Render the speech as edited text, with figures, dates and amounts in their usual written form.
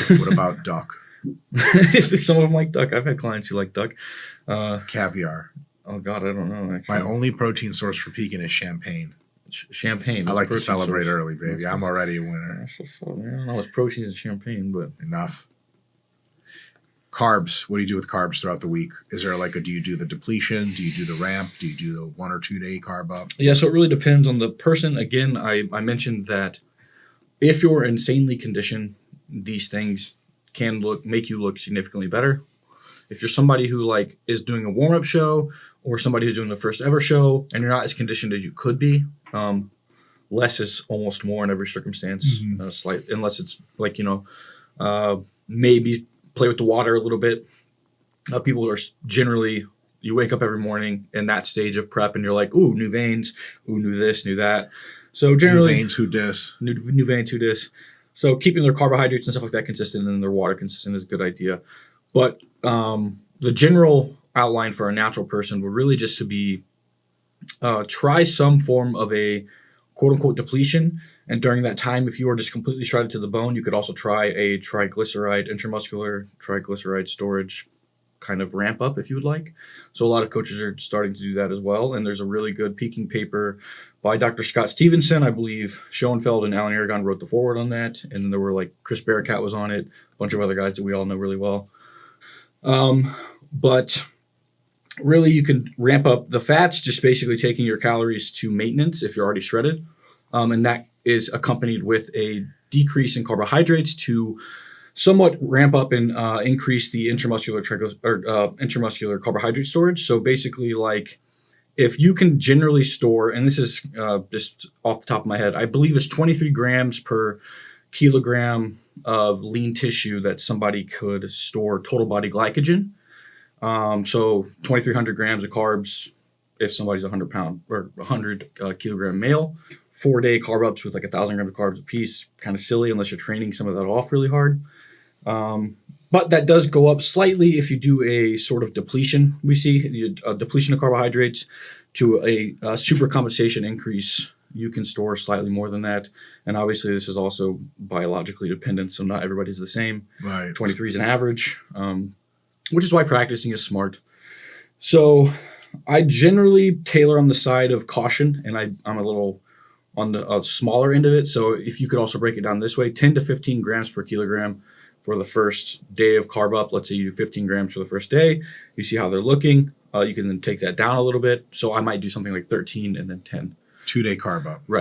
What about duck? Some of them like duck. I've had clients who like duck. Caviar. Oh, God, I don't know, actually. My only protein source for peaking is champagne. Champagne. I like to celebrate early, baby. I'm already a winner. I don't know. It's proteins and champagne, but... Enough. Carbs. What do you do with carbs throughout the week? Is there do you do the depletion? Do you do the ramp? Do you do the 1 or 2 day carb up? Yeah, so it really depends on the person. Again, I mentioned that if you're insanely conditioned, these things can make you look significantly better. If you're somebody who is doing a warm-up show or somebody who's doing the first ever show and you're not as conditioned as you could be, less is almost more in every circumstance. Mm-hmm. Unless it's maybe play with the water a little bit. People are generally, you wake up every morning in that stage of prep and you're like, ooh, new veins, ooh, new this, new that. So generally, new veins, who dis? New veins, who dis. So keeping their carbohydrates and stuff like that consistent and their water consistent is a good idea. But the general outline for a natural person would really just to be try some form of a quote-unquote depletion. And during that time, if you are just completely shredded to the bone, you could also try a triglyceride, intramuscular triglyceride storage kind of ramp up if you would like. So a lot of coaches are starting to do that as well. And there's a really good peaking paper by Dr. Scott Stevenson. I believe Schoenfeld and Alan Aragon wrote the foreword on that. And then there were Chris Barakat was on it, a bunch of other guys that we all know really well. But really, you can ramp up the fats, just basically taking your calories to maintenance if you're already shredded. And that is accompanied with a decrease in carbohydrates to somewhat ramp up and increase the intramuscular carbohydrate storage. So basically, if you can generally store, and this is just off the top of my head, I believe it's 23 grams per kilogram of lean tissue that somebody could store total body glycogen. So 2,300 grams of carbs if somebody's 100 pound or 100 kilogram male. 4 day carb ups with 1,000 grams of carbs a piece, kind of silly unless you're training some of that off really hard. But that does go up slightly if you do a sort of depletion. We see a depletion of carbohydrates to a super compensation increase. You can store slightly more than that. And obviously this is also biologically dependent, so not everybody's the same. Right. 23 is an average, which is why practicing is smart. So I generally tailor on the side of caution, and I'm a little on the smaller end of it. So if you could also break it down this way, 10 to 15 grams per kilogram for the first day of carb up. Let's say you do 15 grams for the first day. You see how they're looking. You can then take that down a little bit. So I might do something like 13 and then 10. 2 day carb up. Right.